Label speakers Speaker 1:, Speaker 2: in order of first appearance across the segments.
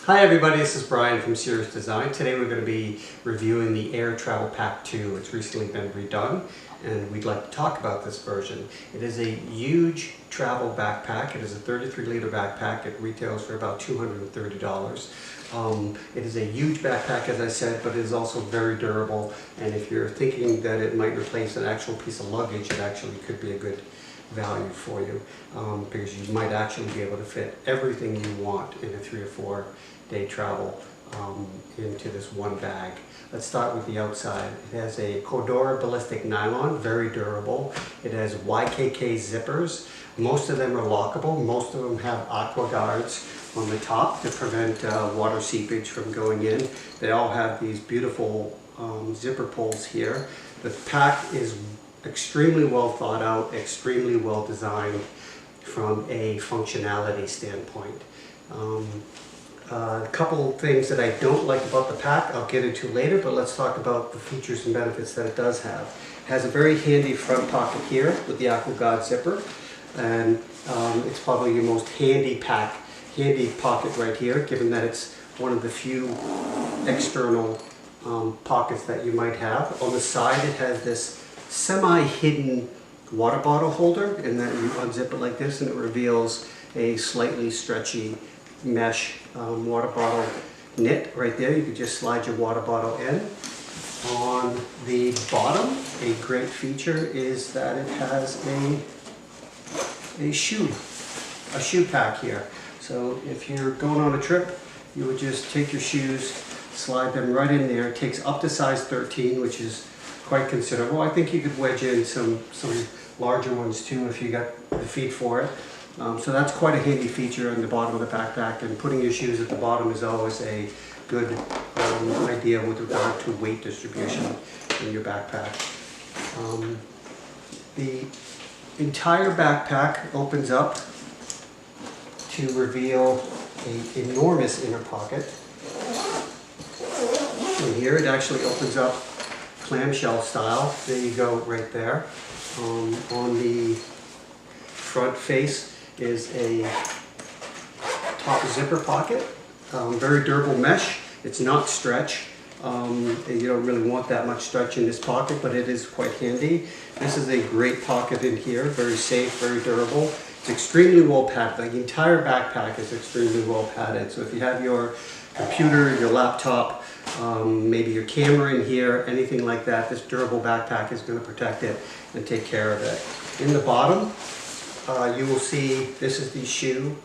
Speaker 1: Hi everybody, this is Brian from Serious Design. Today we're going to be reviewing the Aer Travel Pack 2. It's recently been redone and we'd like to talk about this version. It is a huge travel backpack. It is a 33-liter backpack. It retails for about $230. It is a huge backpack, as I said, but it is also very durable, and if you're thinking that it might replace an actual piece of luggage, it actually could be a good value for you, because you might actually be able to fit everything you want in a 3 or 4 day travel into this one bag. Let's start with the outside. It has a Cordura ballistic nylon, very durable. It has YKK zippers. Most of them are lockable. Most of them have aqua guards on the top to prevent water seepage from going in. They all have these beautiful zipper pulls here. The pack is extremely well thought out, extremely well designed from a functionality standpoint. A couple things that I don't like about the pack I'll get into later, but let's talk about the features and benefits that it does have. It has a very handy front pocket here with the aqua guard zipper, and it's probably your most handy pocket right here, given that it's one of the few external pockets that you might have. On the side it has this semi-hidden water bottle holder, and that you unzip it like this and it reveals a slightly stretchy mesh water bottle knit right there. You can just slide your water bottle in. On the bottom, a great feature is that it has a shoe pack here. So if you're going on a trip, you would just take your shoes, slide them right in there. It takes up to size 13, which is quite considerable. I think you could wedge in some larger ones too if you got the feet for it. So that's quite a handy feature on the bottom of the backpack, and putting your shoes at the bottom is always a good idea with regard to weight distribution in your backpack. The entire backpack opens up to reveal an enormous inner pocket. And here it actually opens up clamshell style. There you go, right there. On the front face is a top zipper pocket. Very durable mesh. It's not stretch. You don't really want that much stretch in this pocket, but it is quite handy. This is a great pocket in here. Very safe, very durable. It's extremely well padded. The entire backpack is extremely well padded. So if you have your computer, your laptop, maybe your camera in here, anything like that, this durable backpack is going to protect it and take care of it. In the bottom, you will see this is the shoe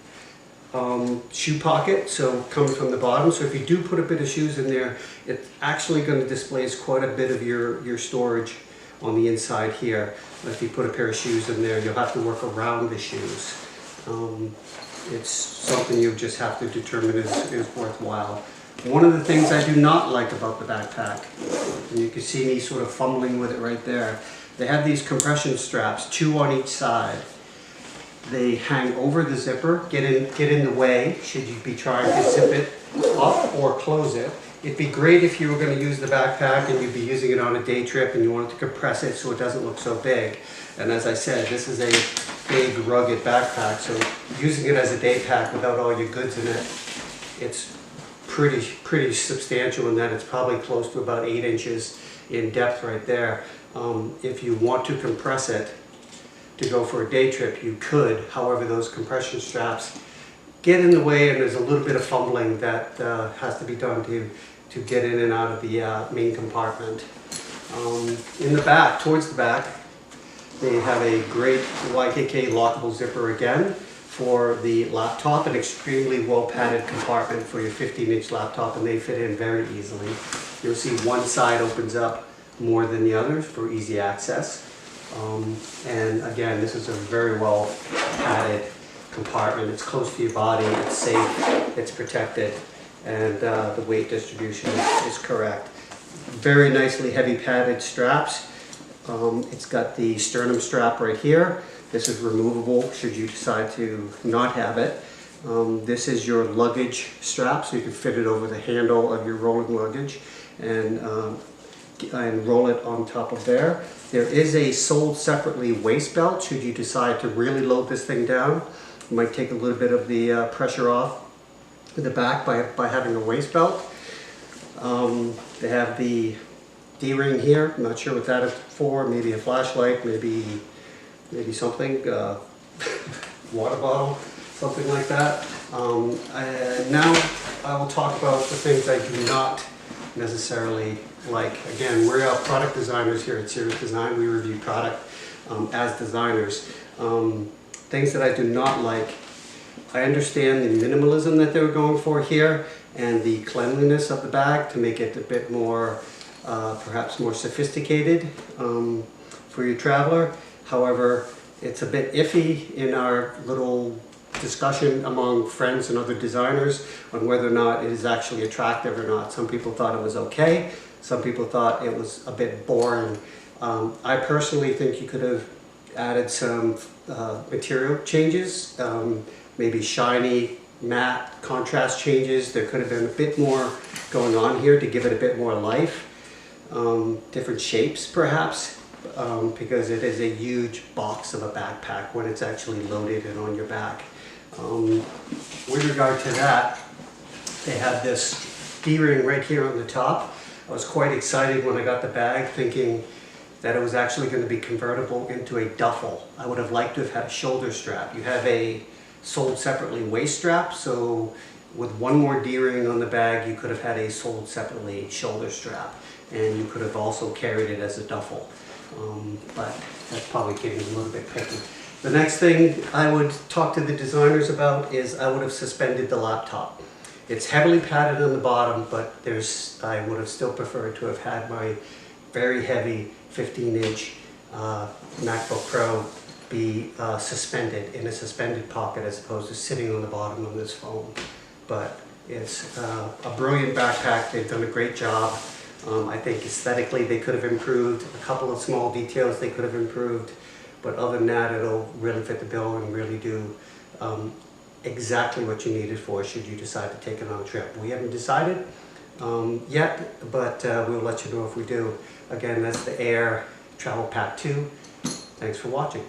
Speaker 1: pocket, so coming from the bottom. So if you do put a bit of shoes in there, it's actually going to displace quite a bit of your storage on the inside here. If you put a pair of shoes in there, you'll have to work around the shoes. It's something you just have to determine is worthwhile. One of the things I do not like about the backpack, and you can see me sort of fumbling with it right there, they have these compression straps, 2 on each side. They hang over the zipper, get in the way should you be trying to zip it up or close it. It'd be great if you were going to use the backpack and you'd be using it on a day trip and you wanted to compress it so it doesn't look so big. And as I said, this is a big rugged backpack, so using it as a day pack without all your goods in it, it's pretty substantial in that it's probably close to about 8 inches in depth right there. If you want to compress it to go for a day trip, you could. However, those compression straps get in the way, and there's a little bit of fumbling that has to be done to get in and out of the main compartment. In the back, towards the back, they have a great YKK lockable zipper again for the laptop, an extremely well padded compartment for your 15-inch laptop, and they fit in very easily. You'll see one side opens up more than the others for easy access. And again, this is a very well padded compartment. It's close to your body, it's safe, it's protected, and the weight distribution is correct. Very nicely heavy padded straps. It's got the sternum strap right here. This is removable should you decide to not have it. This is your luggage strap, so you can fit it over the handle of your rolling luggage and roll it on top of there. There is a sold separately waist belt should you decide to really load this thing down. It might take a little bit of the pressure off in the back by having a waist belt. They have the D-ring here. I'm not sure what that is for. Maybe a flashlight, maybe something, water bottle, something like that. Now I will talk about the things I do not necessarily like. Again, we're product designers here at Serious Design. We review product as designers. Things that I do not like. I understand the minimalism that they were going for here and the cleanliness of the bag to make it a bit more, perhaps more sophisticated for your traveler. However, it's a bit iffy in our little discussion among friends and other designers on whether or not it is actually attractive or not. Some people thought it was okay. Some people thought it was a bit boring. I personally think you could have added some material changes, maybe shiny, matte, contrast changes. There could have been a bit more going on here to give it a bit more life. Different shapes perhaps, because it is a huge box of a backpack when it's actually loaded and on your back. With regard to that, they have this D-ring right here on the top. I was quite excited when I got the bag, thinking that it was actually going to be convertible into a duffel. I would have liked to have had a shoulder strap. You have a sold separately waist strap, so with one more D-ring on the bag, you could have had a sold separately shoulder strap, and you could have also carried it as a duffel. But that's probably getting a little bit picky. The next thing I would talk to the designers about is I would have suspended the laptop. It's heavily padded on the bottom, but I would have still preferred to have had my very heavy 15-inch MacBook Pro be suspended in a suspended pocket as opposed to sitting on the bottom of this phone. But it's a brilliant backpack. They've done a great job. I think aesthetically they could have improved. A couple of small details they could have improved. But other than that, it'll really fit the bill and really do exactly what you need it for should you decide to take it on a trip. We haven't decided yet, but we'll let you know if we do. Again, that's the Aer Travel Pack 2. Thanks for watching.